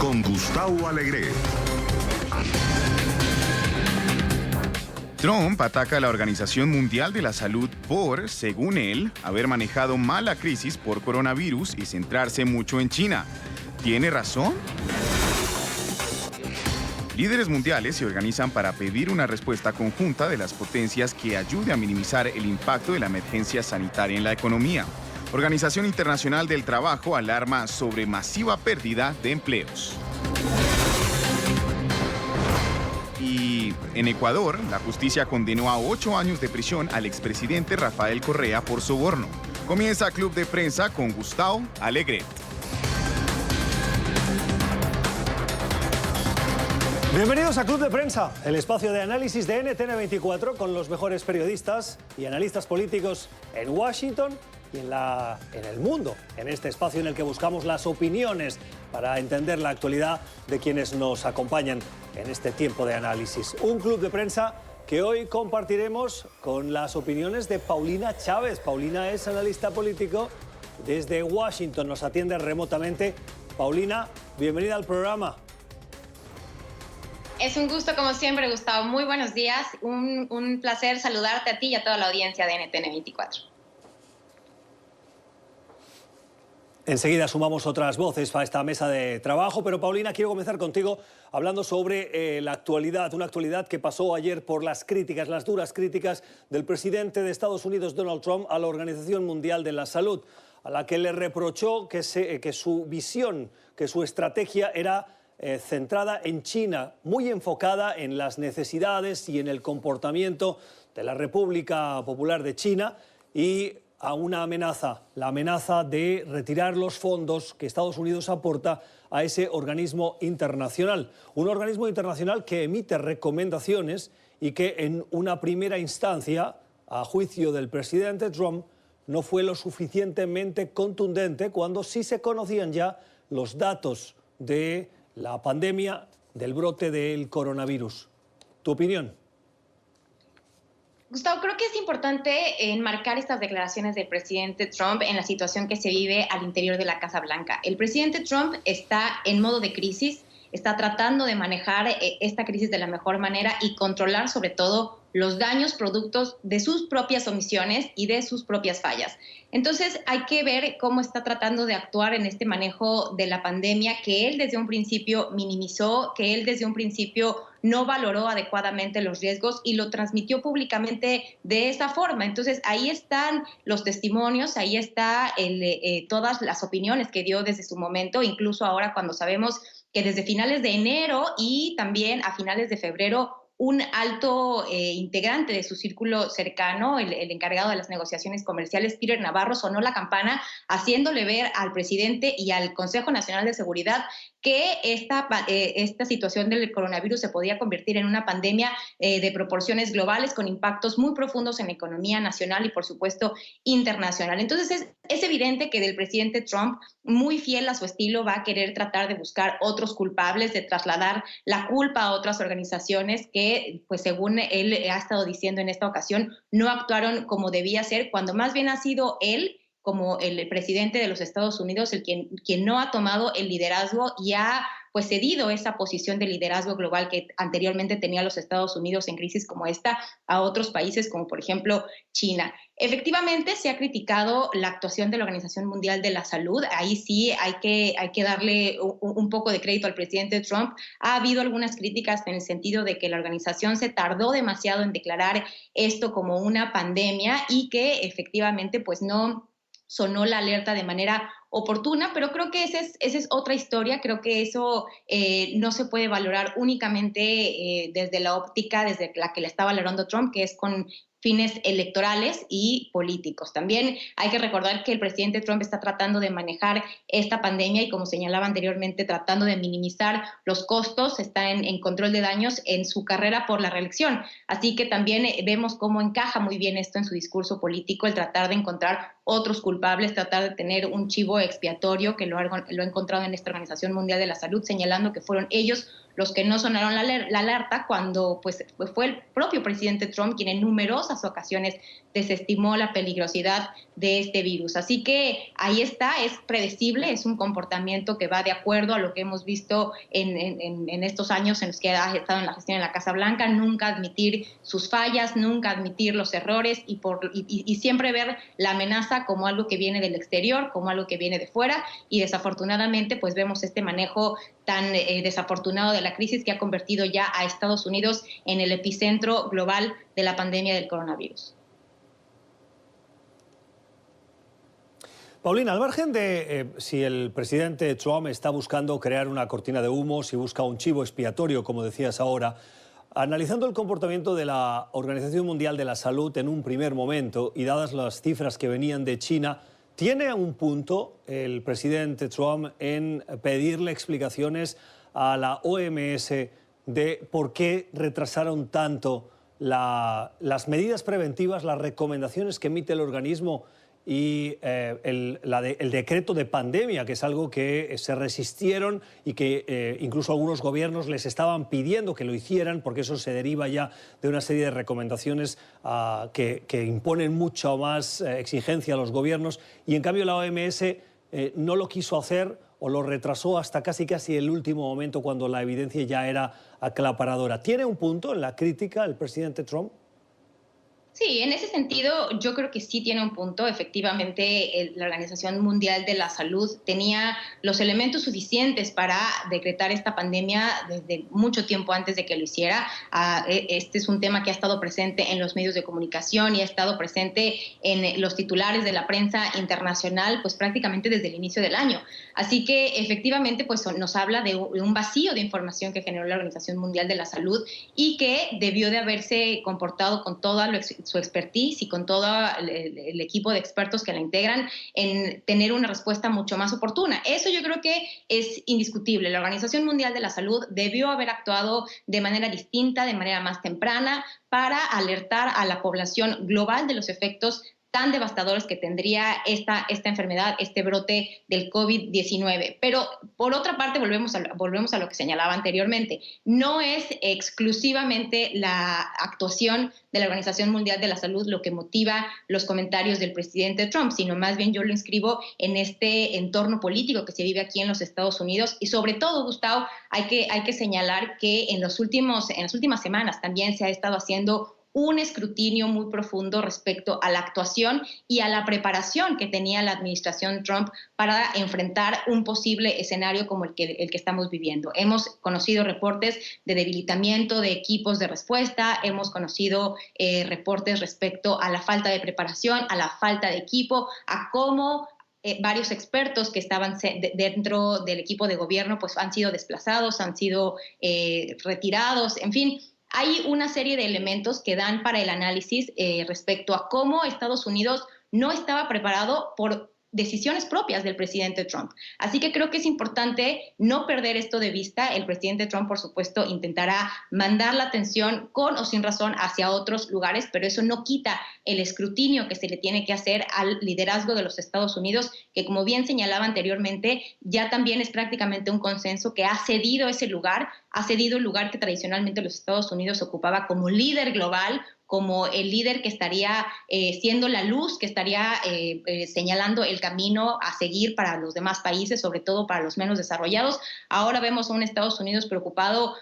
con Gustavo Alegret. Trump ataca a la Organización Mundial de la Salud por, según él, haber manejado mal la crisis por coronavirus y centrarse mucho en China. ¿Tiene razón? Líderes mundiales se organizan para pedir una respuesta conjunta de las potencias que ayude a minimizar el impacto de la emergencia sanitaria en la economía. Organización Internacional del Trabajo alarma sobre masiva pérdida de empleos. Y en Ecuador, la justicia condenó a 8 años de prisión al expresidente Rafael Correa por soborno. Comienza Club de Prensa con Gustavo Alegret. Bienvenidos a Club de Prensa, el espacio de análisis de NTN24 con los mejores periodistas y analistas políticos en Washington y en el mundo, en este espacio en el que buscamos las opiniones para entender la actualidad de quienes nos acompañan en este tiempo de análisis. Un Club de Prensa que hoy compartiremos con las opiniones de Paulina Chávez. Paulina es analista político desde Washington, nos atiende remotamente. Paulina, bienvenida al programa. Es un gusto, como siempre, Gustavo. Muy buenos días. Un placer saludarte a ti y a toda la audiencia de NTN24. Enseguida sumamos otras voces a esta mesa de trabajo, pero Paulina, quiero comenzar contigo hablando sobre la actualidad, una actualidad que pasó ayer por las críticas, las duras críticas del presidente de Estados Unidos, Donald Trump, a la Organización Mundial de la Salud, a la que le reprochó que su visión, que su estrategia era centrada en China, muy enfocada en las necesidades y en el comportamiento de la República Popular de China y a una amenaza, la amenaza de retirar los fondos que Estados Unidos aporta a ese organismo internacional. Un organismo internacional que emite recomendaciones y que en una primera instancia, a juicio del presidente Trump, no fue lo suficientemente contundente cuando sí se conocían ya los datos de la pandemia, del brote del coronavirus. ¿Tu opinión? Gustavo, creo que es importante enmarcar estas declaraciones del presidente Trump en la situación que se vive al interior de la Casa Blanca. El presidente Trump está en modo de crisis, está tratando de manejar esta crisis de la mejor manera y controlar sobre todo los daños productos de sus propias omisiones y de sus propias fallas. Entonces hay que ver cómo está tratando de actuar en este manejo de la pandemia, que él desde un principio minimizó, que él desde un principio no valoró adecuadamente los riesgos y lo transmitió públicamente de esa forma. Entonces ahí están los testimonios, ahí está todas las opiniones que dio desde su momento, incluso ahora cuando sabemos que desde finales de enero y también a finales de febrero un alto integrante de su círculo cercano, el encargado de las negociaciones comerciales, Peter Navarro, sonó la campana haciéndole ver al presidente y al Consejo Nacional de Seguridad que esta situación del coronavirus se podía convertir en una pandemia de proporciones globales con impactos muy profundos en la economía nacional y, por supuesto, internacional. Entonces, es evidente que del presidente Trump, muy fiel a su estilo, va a querer tratar de buscar otros culpables, de trasladar la culpa a otras organizaciones que, pues según él ha estado diciendo en esta ocasión, no actuaron como debía ser, cuando más bien ha sido él, como el presidente de los Estados Unidos, quien no ha tomado el liderazgo y ha pues cedido esa posición de liderazgo global que anteriormente tenía los Estados Unidos en crisis como esta a otros países como por ejemplo China. Efectivamente se ha criticado la actuación de la Organización Mundial de la Salud, ahí sí hay que darle un poco de crédito al presidente Trump. Ha habido algunas críticas en el sentido de que la organización se tardó demasiado en declarar esto como una pandemia y que efectivamente pues no sonó la alerta de manera oportuna, pero creo que esa es otra historia. Creo que eso no se puede valorar únicamente desde la óptica, desde la que le está valorando Trump, que es con fines electorales y políticos. También hay que recordar que el presidente Trump está tratando de manejar esta pandemia y, como señalaba anteriormente, tratando de minimizar los costos, está en control de daños en su carrera por la reelección. Así que también vemos cómo encaja muy bien esto en su discurso político, el tratar de encontrar otros culpables, tratar de tener un chivo expiatorio, que lo ha encontrado en esta Organización Mundial de la Salud, señalando que fueron ellos los que no sonaron la alerta cuando pues, fue el propio presidente Trump quien en numerosas ocasiones desestimó la peligrosidad de este virus. Así que ahí está, es predecible, es un comportamiento que va de acuerdo a lo que hemos visto en estos años en los que ha estado en la gestión en la Casa Blanca, nunca admitir sus fallas, nunca admitir los errores y siempre ver la amenaza como algo que viene del exterior, como algo que viene de fuera, y desafortunadamente pues vemos este manejo tan desafortunado de la crisis que ha convertido ya a Estados Unidos en el epicentro global de la pandemia del coronavirus. Paulina, al margen de si el presidente Trump está buscando crear una cortina de humo, si busca un chivo expiatorio, como decías ahora, analizando el comportamiento de la Organización Mundial de la Salud en un primer momento y dadas las cifras que venían de China, ¿tiene un punto el presidente Trump en pedirle explicaciones a la OMS de por qué retrasaron tanto las medidas preventivas, las recomendaciones que emite el organismo y el decreto de pandemia, que es algo que se resistieron y que incluso algunos gobiernos les estaban pidiendo que lo hicieran, porque eso se deriva ya de una serie de recomendaciones que imponen mucha más exigencia a los gobiernos, y en cambio la OMS no lo quiso hacer o lo retrasó hasta casi el último momento, cuando la evidencia ya era aclaparadora. ¿Tiene un punto en la crítica el presidente Trump? Sí, en ese sentido yo creo que sí tiene un punto. Efectivamente, la Organización Mundial de la Salud tenía los elementos suficientes para decretar esta pandemia desde mucho tiempo antes de que lo hiciera. Este es un tema que ha estado presente en los medios de comunicación y ha estado presente en los titulares de la prensa internacional pues prácticamente desde el inicio del año. Así que efectivamente pues nos habla de un vacío de información que generó la Organización Mundial de la Salud y que debió de haberse comportado con toda su expertise y con todo el equipo de expertos que la integran en tener una respuesta mucho más oportuna. Eso yo creo que es indiscutible. La Organización Mundial de la Salud debió haber actuado de manera distinta, de manera más temprana, para alertar a la población global de los efectos tan devastadores que tendría esta enfermedad, este brote del COVID-19. Pero, por otra parte, volvemos a lo que señalaba anteriormente. No es exclusivamente la actuación de la Organización Mundial de la Salud lo que motiva los comentarios del presidente Trump, sino más bien yo lo inscribo en este entorno político que se vive aquí en los Estados Unidos. Y sobre todo, Gustavo, hay que señalar que en las últimas semanas también se ha estado haciendo un escrutinio muy profundo respecto a la actuación y a la preparación que tenía la administración Trump para enfrentar un posible escenario como el que estamos viviendo. Hemos conocido reportes de debilitamiento de equipos de respuesta, hemos conocido reportes respecto a la falta de preparación, a la falta de equipo, a cómo varios expertos que estaban dentro del equipo de gobierno pues han sido desplazados, han sido retirados, en fin. Hay una serie de elementos que dan para el análisis respecto a cómo Estados Unidos no estaba preparado por decisiones propias del presidente Trump. Así que creo que es importante no perder esto de vista. El presidente Trump, por supuesto, intentará mandar la atención con o sin razón hacia otros lugares, pero eso no quita el escrutinio que se le tiene que hacer al liderazgo de los Estados Unidos, que como bien señalaba anteriormente, ya también es prácticamente un consenso que ha cedido ese lugar, ha cedido el lugar que tradicionalmente los Estados Unidos ocupaba como líder global, como el líder que estaría siendo la luz, que estaría señalando el camino a seguir para los demás países, sobre todo para los menos desarrollados. Ahora vemos a un Estados Unidos preocupado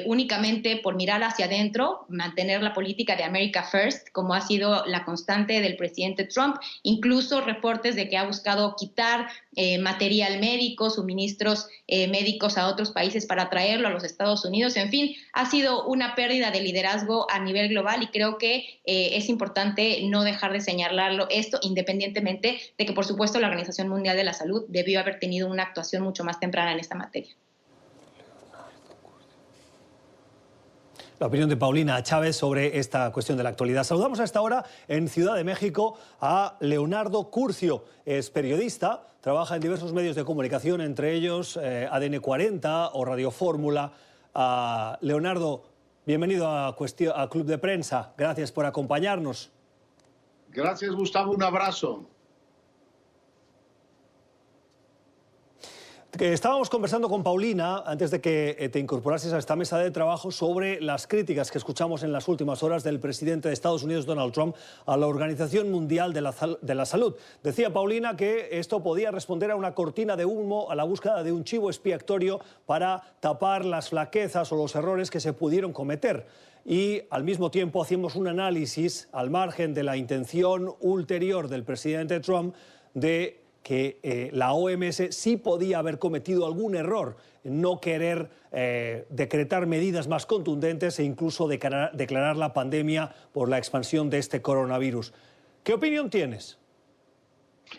únicamente por mirar hacia adentro, mantener la política de America First, como ha sido la constante del presidente Trump, incluso reportes de que ha buscado quitar material médico, suministros médicos a otros países para traerlo a los Estados Unidos. En fin, ha sido una pérdida de liderazgo a nivel global y creo que es importante no dejar de señalarlo esto, independientemente de que, por supuesto, la Organización Mundial de la Salud debió haber tenido una actuación mucho más temprana en esta materia. La opinión de Paulina Chávez sobre esta cuestión de la actualidad. Saludamos a esta hora en Ciudad de México a Leonardo Curcio. Es periodista, trabaja en diversos medios de comunicación, entre ellos ADN 40 o Radio Fórmula. Leonardo, bienvenido a Club de Prensa. Gracias por acompañarnos. Gracias, Gustavo. Un abrazo. Estábamos conversando con Paulina, antes de que te incorporases a esta mesa de trabajo, sobre las críticas que escuchamos en las últimas horas del presidente de Estados Unidos, Donald Trump, a la Organización Mundial de la Salud. Decía Paulina que esto podía responder a una cortina de humo, a la búsqueda de un chivo expiatorio para tapar las flaquezas o los errores que se pudieron cometer. Y al mismo tiempo hacíamos un análisis, al margen de la intención ulterior del presidente Trump, de que la OMS sí podía haber cometido algún error en no querer decretar medidas más contundentes e incluso declarar la pandemia por la expansión de este coronavirus. ¿Qué opinión tienes?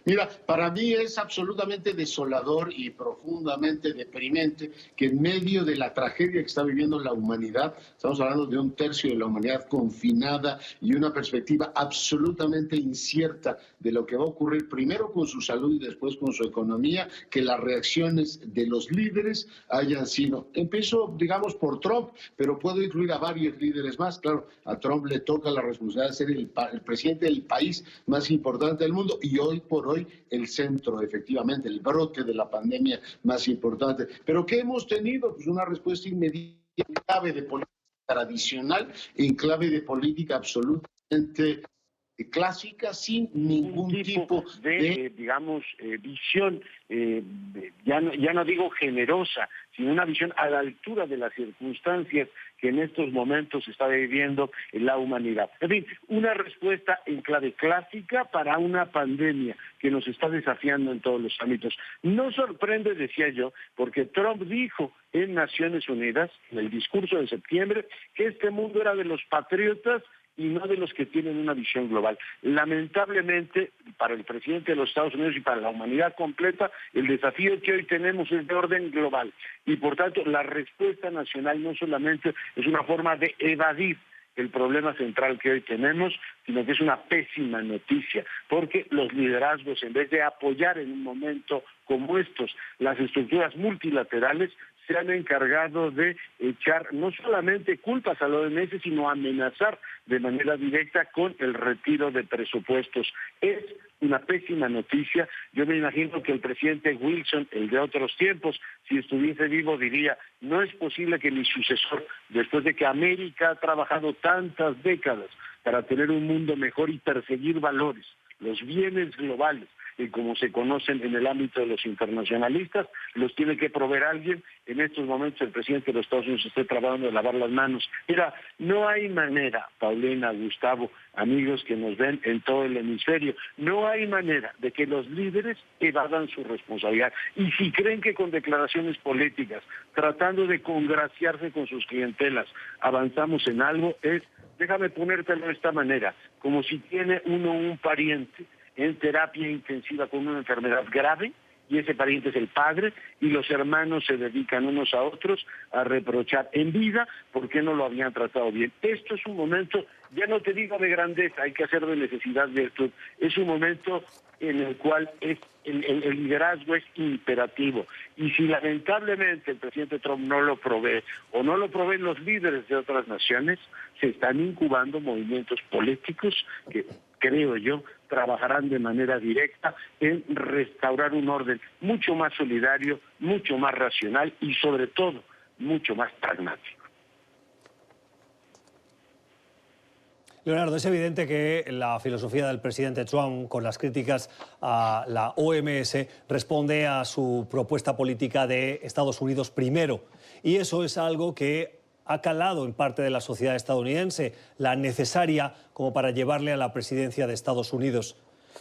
Mira, para mí es absolutamente desolador y profundamente deprimente que en medio de la tragedia que está viviendo la humanidad, estamos hablando de 1/3 de la humanidad confinada y una perspectiva absolutamente incierta de lo que va a ocurrir primero con su salud y después con su economía, que las reacciones de los líderes hayan sido, empiezo digamos por Trump, pero puedo incluir a varios líderes más. Claro, a Trump le toca la responsabilidad de ser el presidente del país más importante del mundo y hoy por hoy el centro, efectivamente, el brote de la pandemia más importante. ¿Pero qué hemos tenido? Pues una respuesta inmediata en clave de política tradicional, en clave de política absolutamente clásica, sin ningún tipo de visión, ya no digo generosa, sino una visión a la altura de las circunstancias que en estos momentos está viviendo la humanidad. En fin, una respuesta en clave clásica para una pandemia que nos está desafiando en todos los ámbitos. No sorprende, decía yo, porque Trump dijo en Naciones Unidas, en el discurso de septiembre, que este mundo era de los patriotas y no de los que tienen una visión global. Lamentablemente, para el presidente de los Estados Unidos y para la humanidad completa, el desafío que hoy tenemos es de orden global. Y por tanto, la respuesta nacional no solamente es una forma de evadir el problema central que hoy tenemos, sino que es una pésima noticia, porque los liderazgos, en vez de apoyar en un momento como estos las estructuras multilaterales, se han encargado de echar no solamente culpas a la OMS, sino amenazar de manera directa con el retiro de presupuestos. Es una pésima noticia. Yo me imagino que el presidente Wilson, el de otros tiempos, si estuviese vivo, diría: no es posible que mi sucesor, después de que América ha trabajado tantas décadas para tener un mundo mejor y perseguir valores, los bienes globales, como se conocen en el ámbito de los internacionalistas, los tiene que proveer alguien. En estos momentos el presidente de los Estados Unidos está tratando de lavar las manos. Mira, no hay manera, Paulina, Gustavo, amigos que nos ven en todo el hemisferio, no hay manera de que los líderes evadan su responsabilidad. Y si creen que con declaraciones políticas, tratando de congraciarse con sus clientelas, avanzamos en algo, déjame ponértelo de esta manera, como si tiene uno un pariente en terapia intensiva con una enfermedad grave, y ese pariente es el padre, y los hermanos se dedican unos a otros a reprochar en vida por qué no lo habían tratado bien. Esto es un momento, ya no te digo de grandeza, hay que hacer de necesidad virtud, es un momento en el cual el liderazgo es imperativo. Y si lamentablemente el presidente Trump no lo provee, o no lo proveen los líderes de otras naciones, se están incubando movimientos políticos que, creo yo, trabajarán de manera directa en restaurar un orden mucho más solidario, mucho más racional y sobre todo mucho más pragmático. Leonardo, es evidente que la filosofía del presidente Trump con las críticas a la OMS responde a su propuesta política de Estados Unidos primero. Y eso es algo que ha calado en parte de la sociedad estadounidense, la necesaria como para llevarle a la presidencia de Estados Unidos.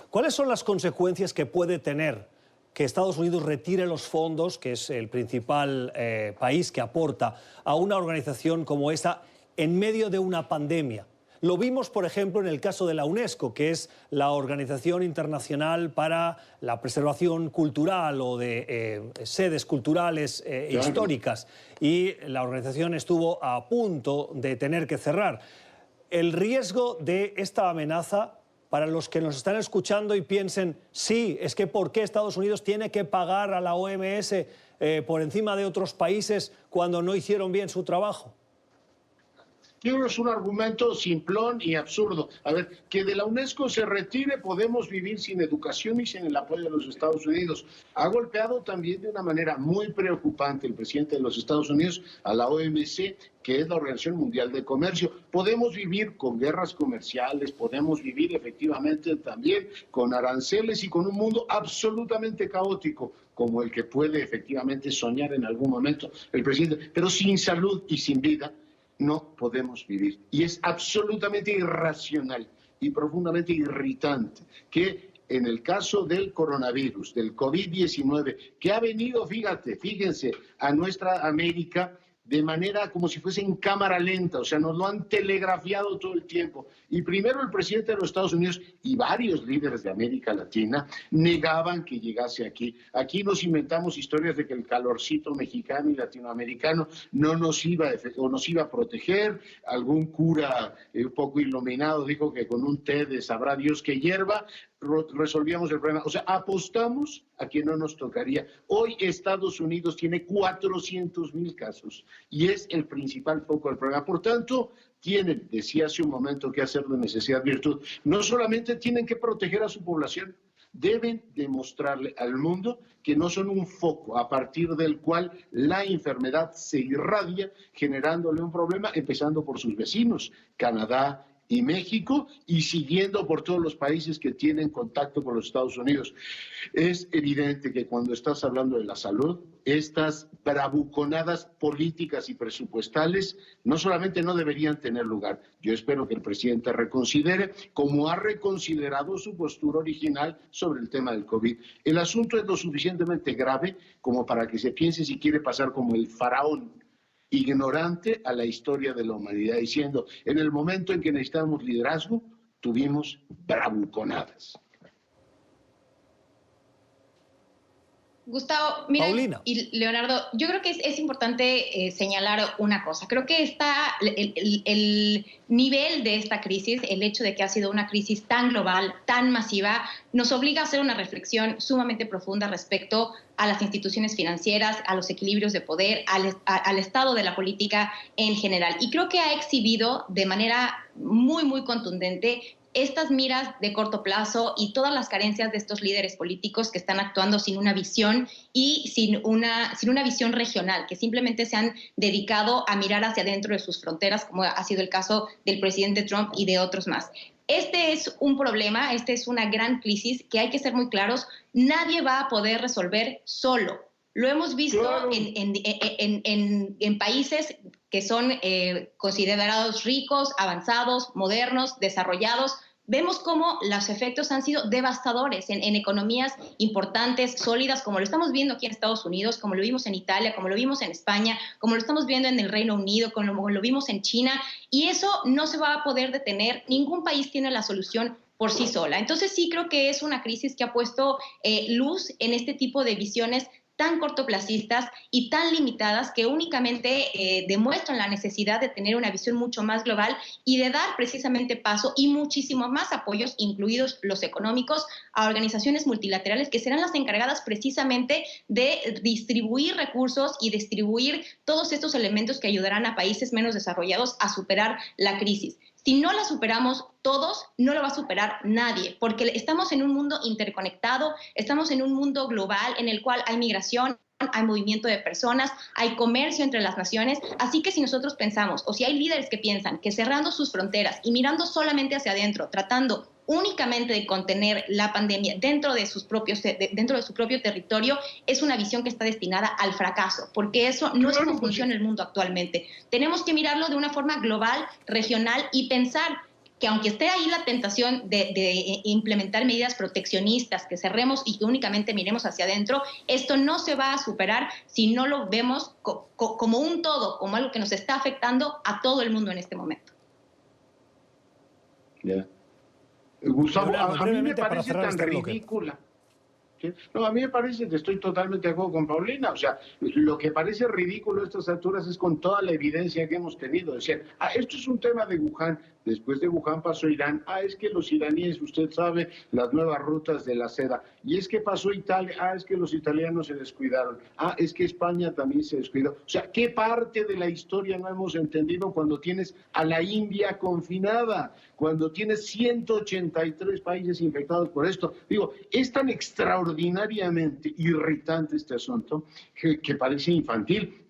¿Cuáles son las consecuencias que puede tener que Estados Unidos retire los fondos, que es el principal país que aporta a una organización como esta en medio de una pandemia? Lo vimos, por ejemplo, en el caso de la UNESCO, que es la Organización Internacional para la Preservación Cultural o de sedes culturales históricas, y la organización estuvo a punto de tener que cerrar. El riesgo de esta amenaza, para los que nos están escuchando y piensen, sí, es que ¿por qué Estados Unidos tiene que pagar a la OMS por encima de otros países cuando no hicieron bien su trabajo? Yo creo que es un argumento simplón y absurdo. A ver, que de la UNESCO se retire, podemos vivir sin educación y sin el apoyo de los Estados Unidos. Ha golpeado también de una manera muy preocupante el presidente de los Estados Unidos a la OMC, que es la Organización Mundial de Comercio. Podemos vivir con guerras comerciales, podemos vivir efectivamente también con aranceles y con un mundo absolutamente caótico, como el que puede efectivamente soñar en algún momento el presidente, pero sin salud y sin vida no podemos vivir. Y es absolutamente irracional y profundamente irritante que en el caso del coronavirus, del COVID-19, que ha venido, fíjense, a nuestra América de manera como si fuese en cámara lenta, o sea, nos lo han telegrafiado todo el tiempo. Y primero el presidente de los Estados Unidos y varios líderes de América Latina negaban que llegase aquí. Aquí nos inventamos historias de que el calorcito mexicano y latinoamericano no nos iba a proteger. Algún cura un poco iluminado dijo que con un té de sabrá Dios qué hierba resolvíamos el problema. O sea, apostamos a que no nos tocaría. Hoy Estados Unidos tiene 400,000 casos y es el principal foco del problema. Por tanto, tienen, decía hace un momento, que hacer de necesidad virtud. No solamente tienen que proteger a su población, deben demostrarle al mundo que no son un foco a partir del cual la enfermedad se irradia, generándole un problema, empezando por sus vecinos, Canadá y México, y siguiendo por todos los países que tienen contacto con los Estados Unidos. Es evidente que cuando estás hablando de la salud, estas bravuconadas políticas y presupuestales no solamente no deberían tener lugar. Yo espero que el presidente reconsidere, como ha reconsiderado su postura original sobre el tema del COVID. El asunto es lo suficientemente grave como para que se piense si quiere pasar como el faraón ignorante a la historia de la humanidad, diciendo, en el momento en que necesitamos liderazgo, tuvimos bravuconadas. Gustavo, mira, Paulina. y Leonardo, yo creo que es importante señalar una cosa. Creo que el nivel de esta crisis, el hecho de que ha sido una crisis tan global, tan masiva, nos obliga a hacer una reflexión sumamente profunda respecto a las instituciones financieras, a los equilibrios de poder, al estado de la política en general. Y creo que ha exhibido de manera muy, muy contundente estas miras de corto plazo y todas las carencias de estos líderes políticos que están actuando sin una visión y sin una visión regional, que simplemente se han dedicado a mirar hacia adentro de sus fronteras, como ha sido el caso del presidente Trump y de otros más. Este es un problema, esta es una gran crisis que hay que ser muy claros, nadie va a poder resolver solo. Lo hemos visto claro. en países que son considerados ricos, avanzados, modernos, desarrollados. Vemos cómo los efectos han sido devastadores en economías importantes, sólidas, como lo estamos viendo aquí en Estados Unidos, como lo vimos en Italia, como lo vimos en España, como lo estamos viendo en el Reino Unido, como lo vimos en China. Y eso no se va a poder detener. Ningún país tiene la solución por sí sola. Entonces sí creo que es una crisis que ha puesto luz en este tipo de visiones tan cortoplacistas y tan limitadas que únicamente demuestran la necesidad de tener una visión mucho más global y de dar precisamente paso y muchísimo más apoyos, incluidos los económicos, a organizaciones multilaterales que serán las encargadas precisamente de distribuir recursos y distribuir todos estos elementos que ayudarán a países menos desarrollados a superar la crisis. Si no la superamos todos, no lo va a superar nadie, porque estamos en un mundo interconectado, estamos en un mundo global en el cual hay migración, hay movimiento de personas, hay comercio entre las naciones, así que si nosotros pensamos, o si hay líderes que piensan que cerrando sus fronteras y mirando solamente hacia adentro, tratando únicamente de contener la pandemia dentro de su propio territorio, es una visión que está destinada al fracaso, porque eso no es como funciona el mundo actualmente. Tenemos que mirarlo de una forma global, regional y pensar que aunque esté ahí la tentación de implementar medidas proteccionistas, que cerremos y que únicamente miremos hacia adentro, esto no se va a superar si no lo vemos como un todo, como algo que nos está afectando a todo el mundo en este momento. Yeah. Gustavo, a mí me parece tan ridícula. No, a mí me parece que estoy totalmente de acuerdo con Paulina. O sea, lo que parece ridículo a estas alturas es con toda la evidencia que hemos tenido. Decir, esto es un tema de Wuhan. Después de Wuhan pasó Irán. Es que los iraníes, usted sabe, las nuevas rutas de la seda. Y es que pasó Italia. Es que los italianos se descuidaron. Es que España también se descuidó. O sea, ¿qué parte de la historia no hemos entendido cuando tienes a la India confinada? Cuando tienes 183 países infectados por esto. Digo, es tan extraordinariamente irritante este asunto que parece infantil.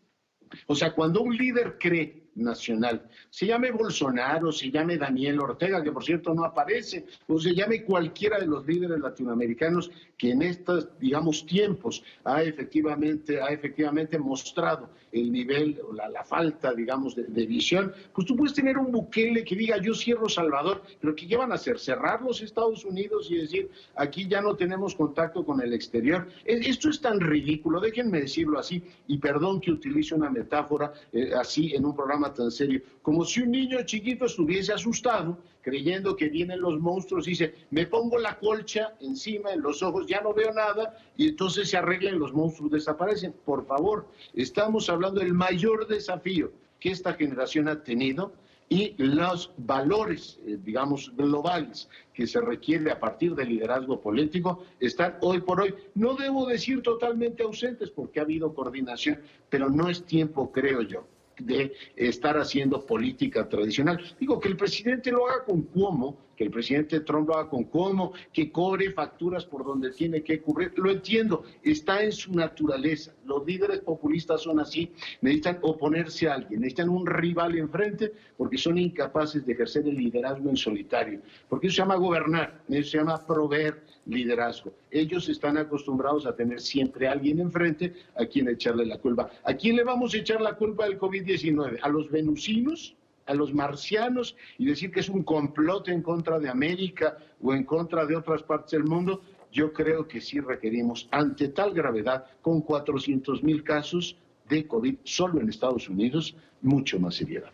O sea, cuando un líder cree nacional, se llame Bolsonaro, se llame Daniel Ortega, que por cierto no aparece, o se llame cualquiera de los líderes latinoamericanos que en estos, digamos, tiempos ha efectivamente mostrado el nivel, la falta, digamos, de visión, pues tú puedes tener un Bukele que diga, yo cierro Salvador, pero ¿qué van a hacer? ¿Cerrar los Estados Unidos y decir, aquí ya no tenemos contacto con el exterior? Esto es tan ridículo, déjenme decirlo así, y perdón que utilice una metáfora así en un programa tan serio, como si un niño chiquito estuviese asustado, creyendo que vienen los monstruos y dice, me pongo la colcha encima en los ojos, ya no veo nada, y entonces se arreglan, los monstruos desaparecen. Por favor, estamos hablando del mayor desafío que esta generación ha tenido y los valores, digamos, globales que se requiere a partir del liderazgo político están hoy por hoy, no debo decir totalmente ausentes porque ha habido coordinación, pero no es tiempo, creo yo, de estar haciendo política tradicional. Digo, que el presidente lo haga con Cuomo, que el presidente Trump lo haga con Cuomo, que cobre facturas por donde tiene que cubrir, lo entiendo, está en su naturaleza. Los líderes populistas son así, necesitan oponerse a alguien, necesitan un rival enfrente porque son incapaces de ejercer el liderazgo en solitario, porque eso se llama gobernar, eso se llama proveer liderazgo. Ellos están acostumbrados a tener siempre a alguien enfrente a quien echarle la culpa. ¿A quién le vamos a echar la culpa del COVID-19? ¿A los venusinos? ¿A los marcianos? Y decir que es un complot en contra de América o en contra de otras partes del mundo. Yo creo que sí requerimos, ante tal gravedad, con 400,000 casos de COVID solo en Estados Unidos, mucho más seriedad.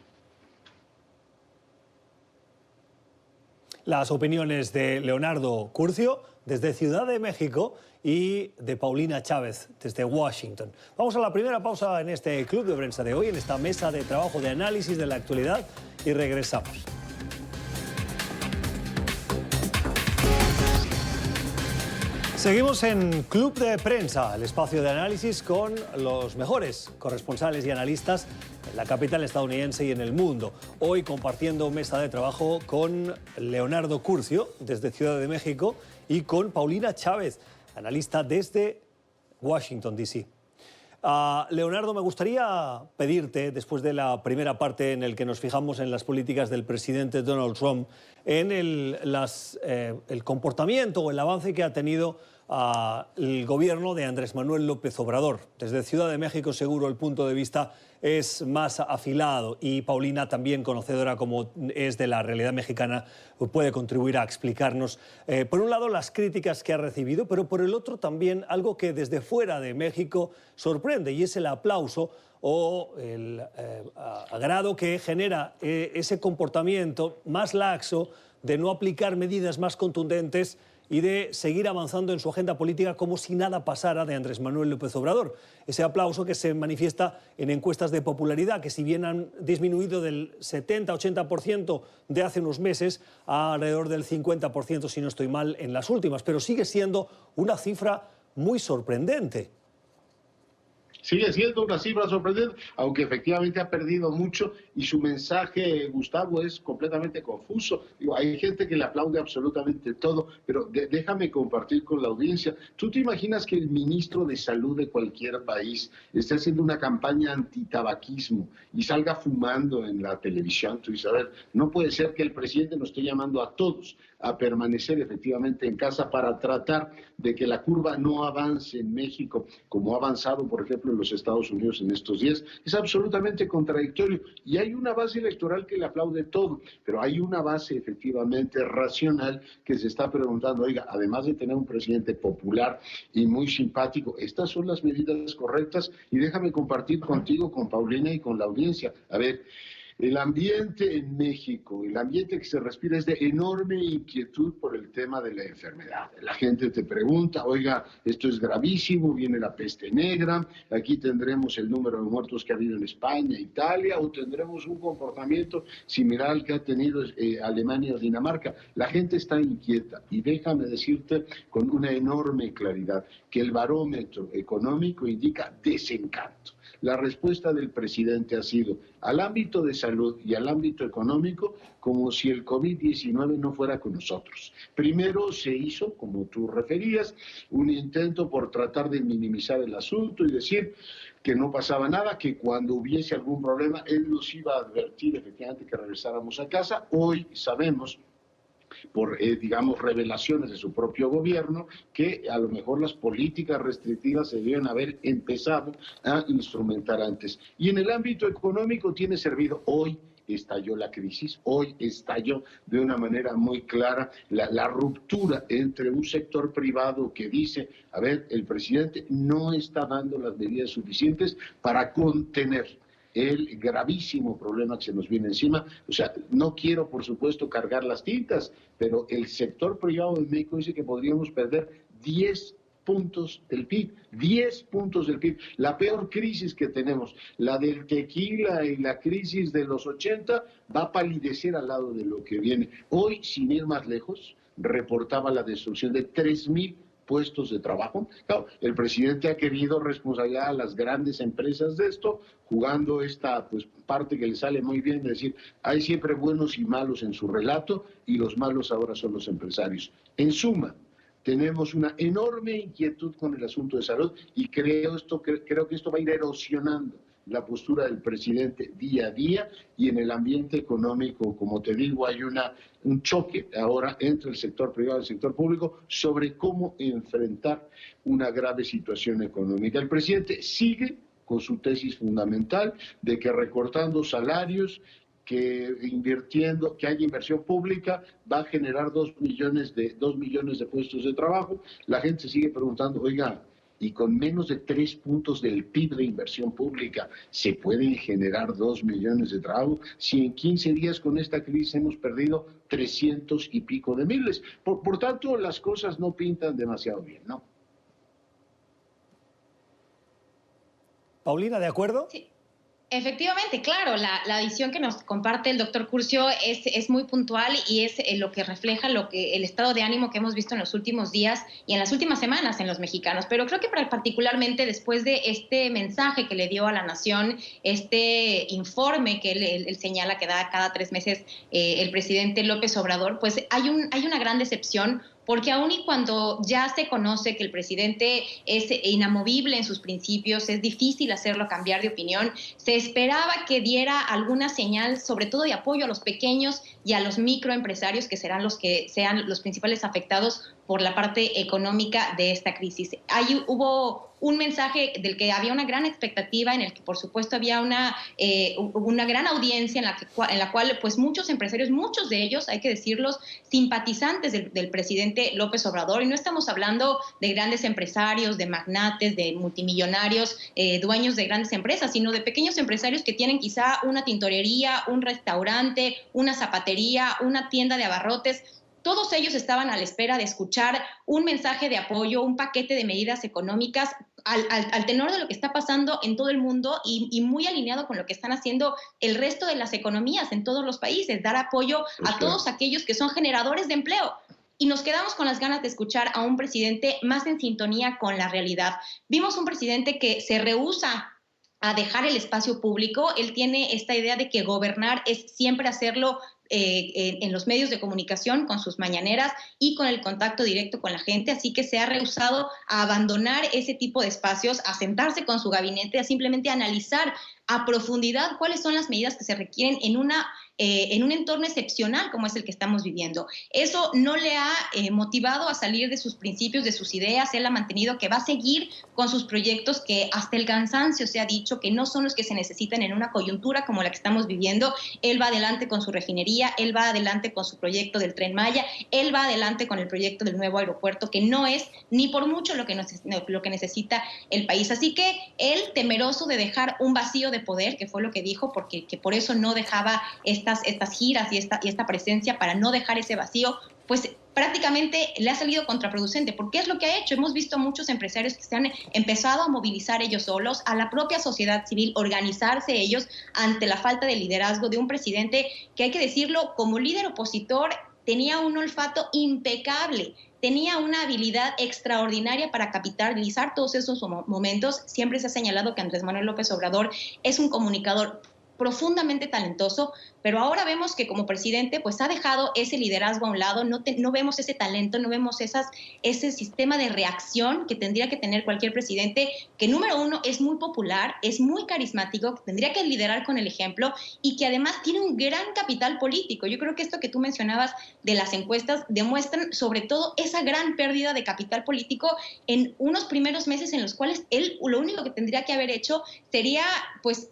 Las opiniones de Leonardo Curcio desde Ciudad de México y de Paulina Chávez desde Washington. Vamos a la primera pausa en este Club de Prensa de hoy, en esta mesa de trabajo de análisis de la actualidad, y regresamos. Seguimos en Club de Prensa, el espacio de análisis con los mejores corresponsales y analistas en la capital estadounidense y en el mundo. Hoy compartiendo mesa de trabajo con Leonardo Curcio desde Ciudad de México y con Paulina Chávez, analista desde Washington, D.C. Leonardo, me gustaría pedirte, después de la primera parte en la que nos fijamos en las políticas del presidente Donald Trump, en el comportamiento o el avance que ha tenido el gobierno de Andrés Manuel López Obrador. Desde Ciudad de México seguro el punto de vista es más afilado y Paulina, también conocedora como es de la realidad mexicana, puede contribuir a explicarnos, por un lado, las críticas que ha recibido, pero por el otro también algo que desde fuera de México sorprende, y es el aplauso o el agrado que genera ese comportamiento más laxo de no aplicar medidas más contundentes y de seguir avanzando en su agenda política como si nada pasara de Andrés Manuel López Obrador. Ese aplauso que se manifiesta en encuestas de popularidad, que si bien han disminuido del 70-80% de hace unos meses a alrededor del 50%, si no estoy mal, en las últimas, pero sigue siendo una cifra muy sorprendente. Sigue siendo una cifra sorprendente, aunque efectivamente ha perdido mucho y su mensaje, Gustavo, es completamente confuso. Digo, hay gente que le aplaude absolutamente todo, pero déjame compartir con la audiencia. ¿Tú te imaginas que el ministro de Salud de cualquier país esté haciendo una campaña antitabaquismo y salga fumando en la televisión? Tú dices, a ver, no puede ser que el presidente nos esté llamando a todos a permanecer efectivamente en casa para tratar de que la curva no avance en México como ha avanzado, por ejemplo, en los Estados Unidos en estos días. Es absolutamente contradictorio y hay una base electoral que le aplaude todo, pero hay una base efectivamente racional que se está preguntando, oiga, además de tener un presidente popular y muy simpático, ¿estas son las medidas correctas? Y déjame compartir contigo, con Paulina y con la audiencia. A ver, El ambiente en México, el ambiente que se respira es de enorme inquietud por el tema de la enfermedad. La gente te pregunta, oiga, esto es gravísimo, viene la peste negra, aquí tendremos el número de muertos que ha habido en España, Italia, o tendremos un comportamiento similar al que ha tenido Alemania o Dinamarca. La gente está inquieta y déjame decirte con una enorme claridad que el barómetro económico indica desencanto. La respuesta del presidente ha sido al ámbito de salud y al ámbito económico como si el COVID-19 no fuera con nosotros. Primero se hizo, como tú referías, un intento por tratar de minimizar el asunto y decir que no pasaba nada, que cuando hubiese algún problema él nos iba a advertir efectivamente que regresáramos a casa. Hoy sabemos, por, digamos, revelaciones de su propio gobierno, que a lo mejor las políticas restrictivas se deben haber empezado a instrumentar antes. Y en el ámbito económico tiene servido hoy. Estalló la crisis, hoy estalló de una manera muy clara la ruptura entre un sector privado que dice, a ver, el presidente no está dando las medidas suficientes para contener el gravísimo problema que se nos viene encima. O sea, no quiero, por supuesto, cargar las tintas, pero el sector privado de México dice que podríamos perder 10 puntos del PIB, 10 puntos del PIB. La peor crisis que tenemos, la del tequila y la crisis de los 80, va a palidecer al lado de lo que viene. Hoy, sin ir más lejos, reportaba la destrucción de 3,000 puestos de trabajo. Claro, el presidente ha querido responsabilizar a las grandes empresas de esto, jugando esta parte que le sale muy bien, de decir, hay siempre buenos y malos en su relato, y los malos ahora son los empresarios. En suma, tenemos una enorme inquietud con el asunto de salud y creo que esto va a ir erosionando la postura del presidente día a día, y en el ambiente económico, como te digo, hay un choque ahora entre el sector privado y el sector público sobre cómo enfrentar una grave situación económica. El presidente sigue con su tesis fundamental de que recortando salarios, que invirtiendo, que haya inversión pública, va a generar 2 millones de puestos de trabajo. La gente se sigue preguntando, oiga, y con menos de 3 puntos del PIB de inversión pública, ¿se pueden generar 2 millones de trabajo? Si en 15 días con esta crisis hemos perdido 300 y pico de miles. Por tanto, las cosas no pintan demasiado bien, ¿no? Paulina, ¿de acuerdo? Sí. Efectivamente, claro, la visión que nos comparte el doctor Curcio es muy puntual y es lo que refleja el estado de ánimo que hemos visto en los últimos días y en las últimas semanas en los mexicanos. Pero creo que particularmente después de este mensaje que le dio a la nación, este informe que él señala que da cada 3 meses el presidente López Obrador, pues hay una gran decepción, porque aun y cuando ya se conoce que el presidente es inamovible en sus principios, es difícil hacerlo cambiar de opinión, se esperaba que diera alguna señal, sobre todo de apoyo a los pequeños y a los microempresarios, que serán los que sean los principales afectados por la parte económica de esta crisis. Hubo un mensaje del que había una gran expectativa, en el que por supuesto había una gran audiencia en la cual pues muchos empresarios, muchos de ellos, hay que decirlos, simpatizantes del presidente López Obrador, y no estamos hablando de grandes empresarios, de magnates, de multimillonarios, dueños de grandes empresas, sino de pequeños empresarios que tienen quizá una tintorería, un restaurante, una zapatería, una tienda de abarrotes. Todos ellos estaban a la espera de escuchar un mensaje de apoyo, un paquete de medidas económicas al tenor de lo que está pasando en todo el mundo y muy alineado con lo que están haciendo el resto de las economías en todos los países, dar apoyo a todos aquellos que son generadores de empleo. Y nos quedamos con las ganas de escuchar a un presidente más en sintonía con la realidad. Vimos un presidente que se rehúsa a dejar el espacio público. Él tiene esta idea de que gobernar es siempre hacerlo en los medios de comunicación, con sus mañaneras y con el contacto directo con la gente, así que se ha rehusado a abandonar ese tipo de espacios, a sentarse con su gabinete, a simplemente analizar a profundidad cuáles son las medidas que se requieren en un entorno excepcional como es el que estamos viviendo. Eso no le ha motivado a salir de sus principios, de sus ideas. Él ha mantenido que va a seguir con sus proyectos que hasta el cansancio se ha dicho que no son los que se necesitan en una coyuntura como la que estamos viviendo. Él va adelante con su refinería, él va adelante con su proyecto del Tren Maya, él va adelante con el proyecto del nuevo aeropuerto, que no es ni por mucho lo que necesita el país. Así que él, temeroso de dejar un vacío de de poder, que fue lo que dijo, porque que por eso no dejaba estas giras y esta presencia, para no dejar ese vacío, pues prácticamente le ha salido contraproducente, porque es lo que ha hecho. Hemos visto a muchos empresarios que se han empezado a movilizar ellos solos, a la propia sociedad civil, organizarse ellos ante la falta de liderazgo de un presidente que, hay que decirlo, como líder opositor tenía un olfato impecable, tenía una habilidad extraordinaria para capitalizar todos esos momentos. Siempre se ha señalado que Andrés Manuel López Obrador es un comunicador profundamente talentoso, pero ahora vemos que como presidente pues ha dejado ese liderazgo a un lado, no vemos ese talento, no vemos ese sistema de reacción que tendría que tener cualquier presidente, que número uno es muy popular, es muy carismático, que tendría que liderar con el ejemplo y que además tiene un gran capital político. Yo creo que esto que tú mencionabas de las encuestas demuestran sobre todo esa gran pérdida de capital político en unos primeros meses en los cuales él lo único que tendría que haber hecho sería pues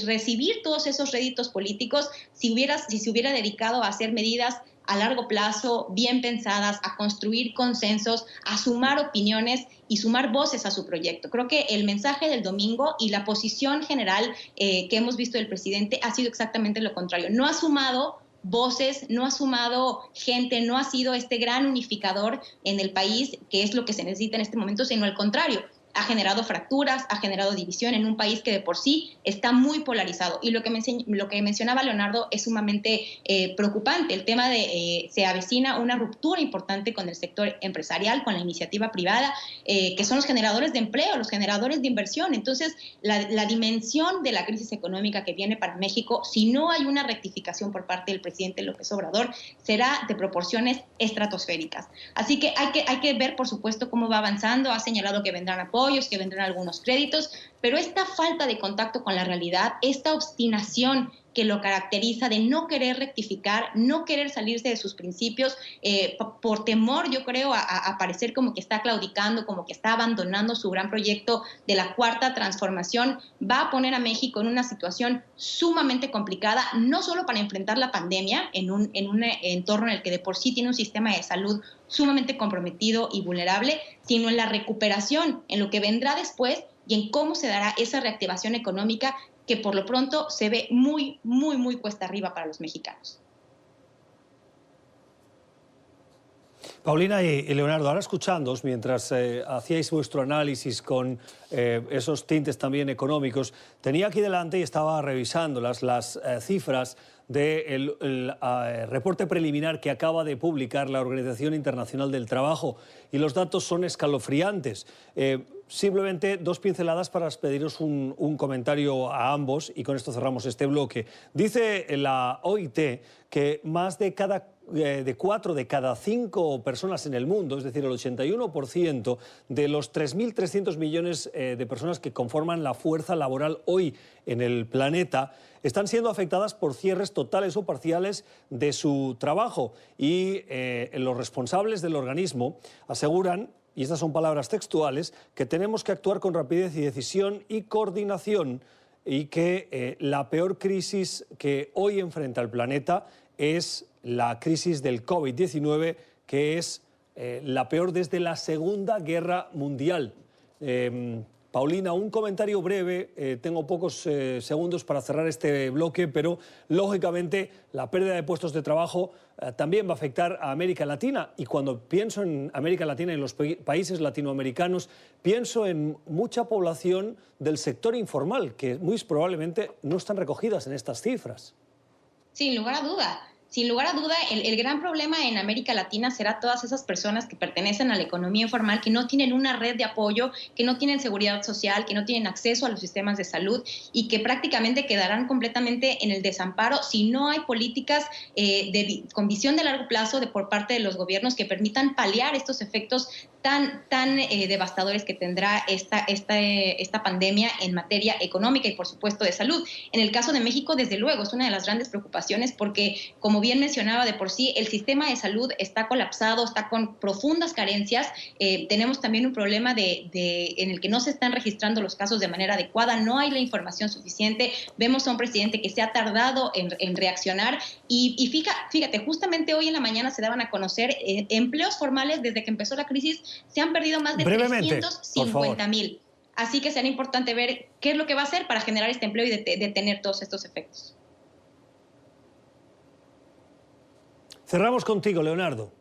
recibir todos esos réditos políticos si se hubiera dedicado a hacer medidas a largo plazo, bien pensadas, a construir consensos, a sumar opiniones y sumar voces a su proyecto. Creo que el mensaje del domingo y la posición general que hemos visto del presidente ha sido exactamente lo contrario. No ha sumado voces, no ha sumado gente, no ha sido este gran unificador en el país, que es lo que se necesita en este momento, sino al contrario. Ha generado fracturas, ha generado división en un país que de por sí está muy polarizado. Y lo que mencionaba Leonardo es sumamente preocupante. El tema de se avecina una ruptura importante con el sector empresarial, con la iniciativa privada, que son los generadores de empleo, los generadores de inversión. Entonces, la dimensión de la crisis económica que viene para México, si no hay una rectificación por parte del presidente López Obrador, será de proporciones estratosféricas. Así que hay que ver, por supuesto, cómo va avanzando. Ha señalado que vendrán apoyos, que vendrán algunos créditos, pero esta falta de contacto con la realidad, esta obstinación que lo caracteriza de no querer rectificar, no querer salirse de sus principios, por temor, yo creo, a parecer como que está claudicando, como que está abandonando su gran proyecto de la Cuarta Transformación, va a poner a México en una situación sumamente complicada, no solo para enfrentar la pandemia en un entorno en el que de por sí tiene un sistema de salud sumamente comprometido y vulnerable, sino en la recuperación, en lo que vendrá después y en cómo se dará esa reactivación económica que por lo pronto se ve muy, muy, muy cuesta arriba para los mexicanos. Paulina y Leonardo, ahora escuchándoos, mientras hacíais vuestro análisis con esos tintes también económicos, tenía aquí delante y estaba revisando las cifras del reporte preliminar que acaba de publicar la Organización Internacional del Trabajo, y los datos son escalofriantes. Simplemente dos pinceladas para pediros un comentario a ambos, y con esto cerramos este bloque. Dice la OIT que más de 4 de cada 5 personas en el mundo, es decir, el 81% de los 3.300 millones de personas que conforman la fuerza laboral hoy en el planeta, están siendo afectadas por cierres totales o parciales de su trabajo. Y los responsables del organismo aseguran, y estas son palabras textuales, que tenemos que actuar con rapidez y decisión y coordinación, y que la peor crisis que hoy enfrenta el planeta es la crisis del COVID-19, que es la peor desde la Segunda Guerra Mundial. Paulina, un comentario breve, tengo pocos segundos para cerrar este bloque, pero lógicamente la pérdida de puestos de trabajo también va a afectar a América Latina, y cuando pienso en América Latina y en los países latinoamericanos, pienso en mucha población del sector informal que muy probablemente no están recogidas en estas cifras. Sin lugar a duda. Sin lugar a duda, el gran problema en América Latina será todas esas personas que pertenecen a la economía informal, que no tienen una red de apoyo, que no tienen seguridad social, que no tienen acceso a los sistemas de salud y que prácticamente quedarán completamente en el desamparo si no hay políticas con visión de largo plazo por parte de los gobiernos que permitan paliar estos efectos tan devastadores que tendrá esta pandemia en materia económica y, por supuesto, de salud. En el caso de México, desde luego, es una de las grandes preocupaciones porque, como bien mencionaba, de por sí el sistema de salud está colapsado, está con profundas carencias. Tenemos también un problema en el que no se están registrando los casos de manera adecuada, no hay la información suficiente. Vemos a un presidente que se ha tardado en reaccionar y fíjate, justamente hoy en la mañana se daban a conocer empleos formales desde que empezó la crisis. Se han perdido más de 350,000. Así que será importante ver qué es lo que va a hacer para generar este empleo y detener todos estos efectos. Cerramos contigo, Leonardo.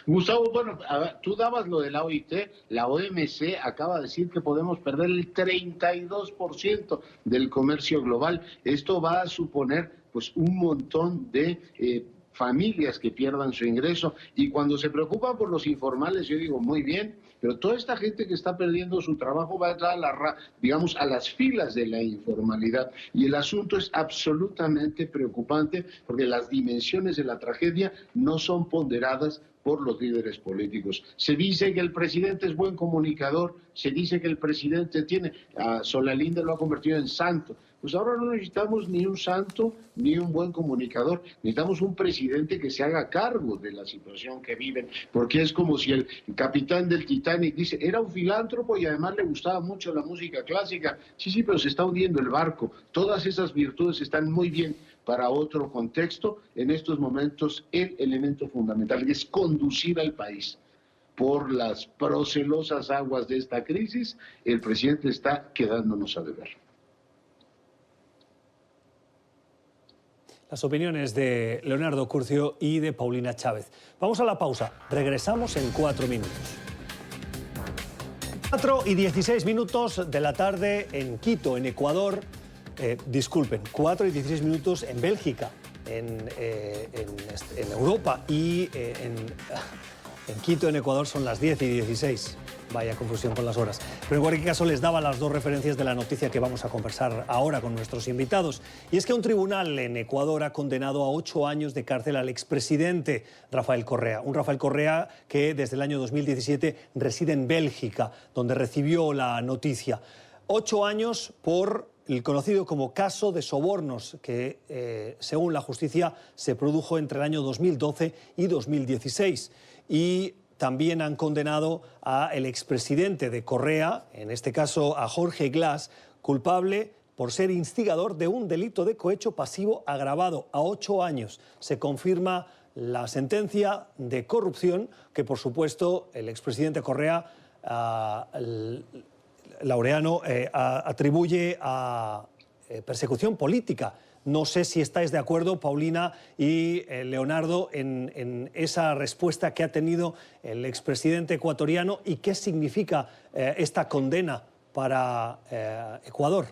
Gustavo, bueno, a ver, tú dabas lo de la OIT, la OMC acaba de decir que podemos perder el 32% del comercio global. Esto va a suponer pues un montón de familias que pierdan su ingreso, y cuando se preocupan por los informales, yo digo, muy bien, pero toda esta gente que está perdiendo su trabajo va a entrar a las filas de la informalidad, y el asunto es absolutamente preocupante porque las dimensiones de la tragedia no son ponderadas por los líderes políticos. Se dice que el presidente es buen comunicador, se dice que el presidente a Solalinde lo ha convertido en santo. Pues ahora no necesitamos ni un santo ni un buen comunicador, necesitamos un presidente que se haga cargo de la situación que viven, porque es como si el capitán del Titanic dice, era un filántropo y además le gustaba mucho la música clásica. Sí, pero se está hundiendo el barco. Todas esas virtudes están muy bien para otro contexto. En estos momentos el elemento fundamental es conducir al país por las procelosas aguas de esta crisis. El presidente está quedándonos a deber. Las opiniones de Leonardo Curcio y de Paulina Chávez. Vamos a la pausa. Regresamos en 4 minutos. 4:16 de la tarde en Quito, en Ecuador. 4:16 en Bélgica, en Europa, y en Quito, en Ecuador, son las 10:16. Vaya confusión con las horas. Pero en cualquier caso les daba las dos referencias de la noticia que vamos a conversar ahora con nuestros invitados. Y es que un tribunal en Ecuador ha condenado a 8 años de cárcel al expresidente Rafael Correa. Un Rafael Correa que desde el año 2017 reside en Bélgica, donde recibió la noticia. 8 años por el conocido como caso de sobornos que, según la justicia, se produjo entre el año 2012 y 2016. Y también han condenado al expresidente de Correa, en este caso a Jorge Glass, culpable por ser instigador de un delito de cohecho pasivo agravado a 8 años. Se confirma la sentencia de corrupción que, por supuesto, el expresidente Correa, Laureano, atribuye a persecución política. No sé si estáis de acuerdo, Paulina y Leonardo, en esa respuesta que ha tenido el expresidente ecuatoriano y qué significa esta condena para Ecuador.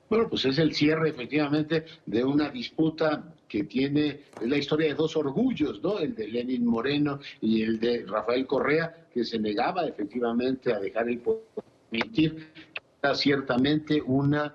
Bueno, pues es el cierre efectivamente de una disputa que tiene la historia de dos orgullos, ¿no? El de Lenín Moreno y el de Rafael Correa, que se negaba efectivamente a dejar el poder, permitir ciertamente una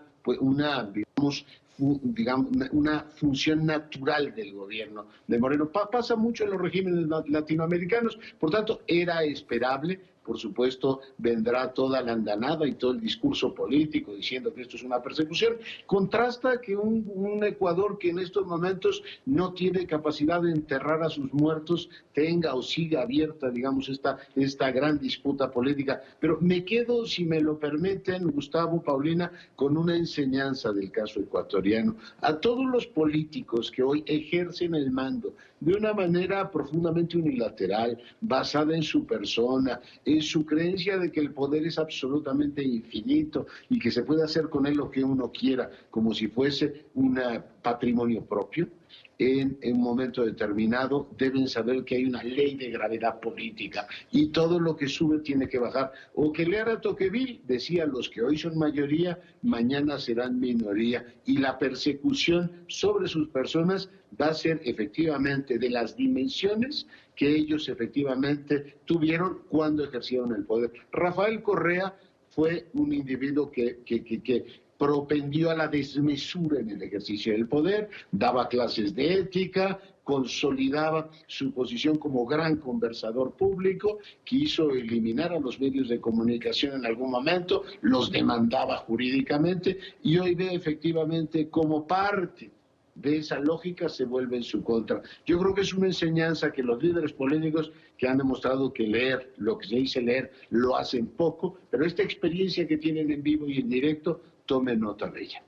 función natural del gobierno de Moreno. Pasa mucho en los regímenes latinoamericanos, por tanto, era esperable. Por supuesto, vendrá toda la andanada y todo el discurso político diciendo que esto es una persecución. Contrasta que un Ecuador que en estos momentos no tiene capacidad de enterrar a sus muertos tenga o siga abierta, digamos, esta gran disputa política. Pero me quedo, si me lo permiten, Gustavo, Paulina, con una enseñanza del caso ecuatoriano. A todos los políticos que hoy ejercen el mando de una manera profundamente unilateral, basada en su persona, en su creencia de que el poder es absolutamente infinito y que se puede hacer con él lo que uno quiera, como si fuese un patrimonio propio, en un momento determinado deben saber que hay una ley de gravedad política y todo lo que sube tiene que bajar. O que Leara Tocqueville decía, los que hoy son mayoría, mañana serán minoría, y la persecución sobre sus personas va a ser efectivamente de las dimensiones que ellos efectivamente tuvieron cuando ejercieron el poder. Rafael Correa fue un individuo que propendió a la desmesura en el ejercicio del poder, daba clases de ética, consolidaba su posición como gran conversador público, quiso eliminar a los medios de comunicación en algún momento, los demandaba jurídicamente y hoy ve efectivamente como parte de esa lógica se vuelve en su contra. Yo creo que es una enseñanza que los líderes políticos que han demostrado que leer, lo que se dice leer, lo hacen poco, pero esta experiencia que tienen en vivo y en directo, tomen nota de ella.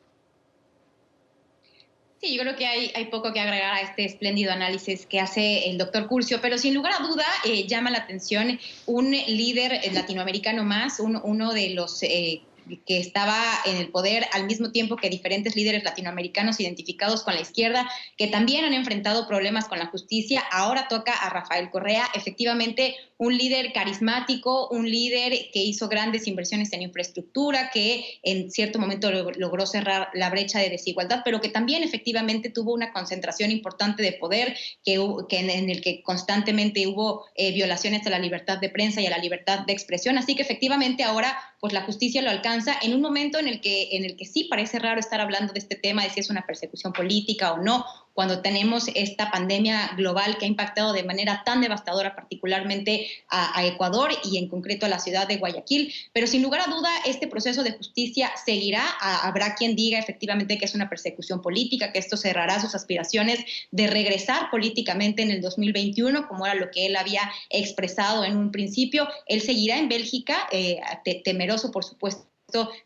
Sí, yo creo que hay poco que agregar a este espléndido análisis que hace el doctor Curcio, pero sin lugar a duda llama la atención un líder latinoamericano más, uno de los que estaba en el poder al mismo tiempo que diferentes líderes latinoamericanos identificados con la izquierda, que también han enfrentado problemas con la justicia. Ahora toca a Rafael Correa, efectivamente un líder carismático, un líder que hizo grandes inversiones en infraestructura, que en cierto momento logró cerrar la brecha de desigualdad, pero que también efectivamente tuvo una concentración importante de poder, en el que constantemente hubo violaciones a la libertad de prensa y a la libertad de expresión. Así que efectivamente ahora pues la justicia lo alcanza en un momento en el que sí parece raro estar hablando de este tema, de si es una persecución política o no, cuando tenemos esta pandemia global que ha impactado de manera tan devastadora particularmente a Ecuador y en concreto a la ciudad de Guayaquil. Pero sin lugar a duda este proceso de justicia seguirá. Habrá quien diga efectivamente que es una persecución política, que esto cerrará sus aspiraciones de regresar políticamente en el 2021, como era lo que él había expresado en un principio. Él seguirá en Bélgica, temeroso por supuesto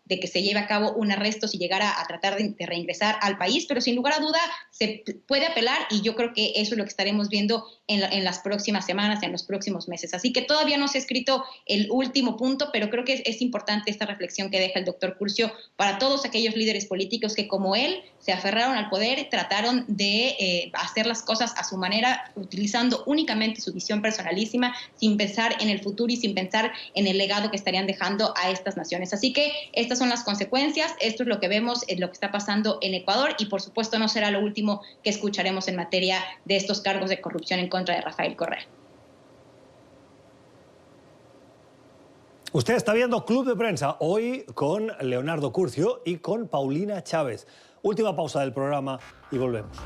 de que se lleve a cabo un arresto si llegara a tratar de reingresar al país, pero sin lugar a duda se puede apelar y yo creo que eso es lo que estaremos viendo en las próximas semanas, en los próximos meses. Así que todavía no se ha escrito el último punto, pero creo que es importante esta reflexión que deja el doctor Curcio para todos aquellos líderes políticos que como él se aferraron al poder, trataron de hacer las cosas a su manera, utilizando únicamente su visión personalísima, sin pensar en el futuro y sin pensar en el legado que estarían dejando a estas naciones. Así que estas son las consecuencias, esto es lo que vemos, es lo que está pasando en Ecuador y por supuesto no será lo último que escucharemos en materia de estos cargos de corrupción en contra de Rafael Correa. Usted está viendo Club de Prensa hoy con Leonardo Curcio y con Paulina Chávez. Última pausa del programa y volvemos.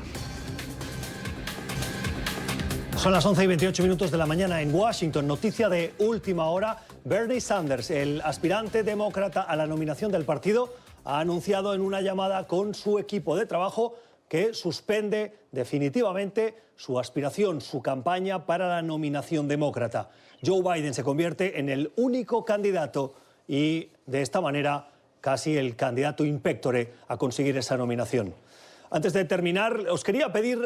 Son las 11:28 de la mañana en Washington. Noticia de última hora. Bernie Sanders, el aspirante demócrata a la nominación del partido, ha anunciado en una llamada con su equipo de trabajo que suspende definitivamente su aspiración, su campaña para la nominación demócrata. Joe Biden se convierte en el único candidato y de esta manera casi el candidato in pectore a conseguir esa nominación. Antes de terminar, os quería pedir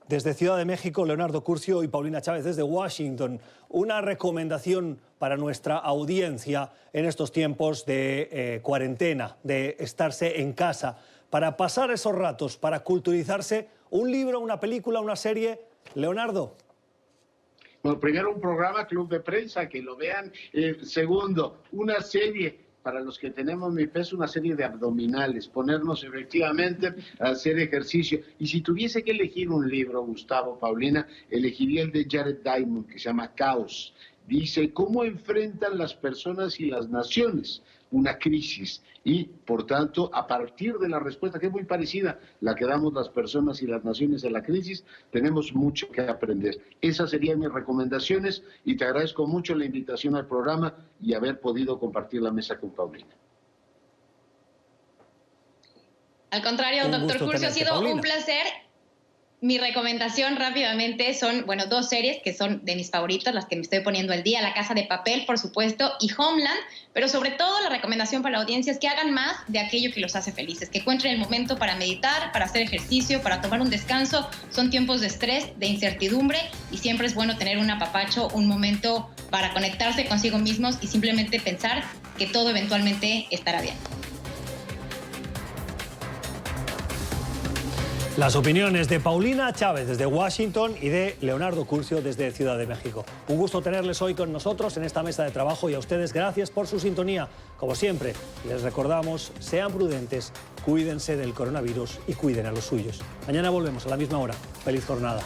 desde Ciudad de México, Leonardo Curcio y Paulina Chávez desde Washington, una recomendación para nuestra audiencia en estos tiempos de cuarentena, de estarse en casa, para pasar esos ratos, para culturizarse. Un libro, una película, una serie. Leonardo. Bueno, primero un programa Club de Prensa, que lo vean. Segundo, una serie. Para los que tenemos mi peso, una serie de abdominales, ponernos efectivamente a hacer ejercicio. Y si tuviese que elegir un libro, Gustavo, Paulina, elegiría el de Jared Diamond, que se llama Caos. Dice, ¿cómo enfrentan las personas y las naciones una crisis? Y, por tanto, a partir de la respuesta, que es muy parecida a la que damos las personas y las naciones a la crisis, tenemos mucho que aprender. Esas serían mis recomendaciones y te agradezco mucho la invitación al programa y haber podido compartir la mesa con Paulina. Al contrario, doctor Curcio, ha sido un placer. Mi recomendación rápidamente son, bueno, dos series que son de mis favoritas, las que me estoy poniendo al día: La Casa de Papel, por supuesto, y Homeland, pero sobre todo la recomendación para la audiencia es que hagan más de aquello que los hace felices, que encuentren el momento para meditar, para hacer ejercicio, para tomar un descanso. Son tiempos de estrés, de incertidumbre, y siempre es bueno tener un apapacho, un momento para conectarse consigo mismos y simplemente pensar que todo eventualmente estará bien. Las opiniones de Paulina Chávez desde Washington y de Leonardo Curcio desde Ciudad de México. Un gusto tenerles hoy con nosotros en esta mesa de trabajo y a ustedes gracias por su sintonía. Como siempre, les recordamos, sean prudentes, cuídense del coronavirus y cuiden a los suyos. Mañana volvemos a la misma hora. Feliz jornada.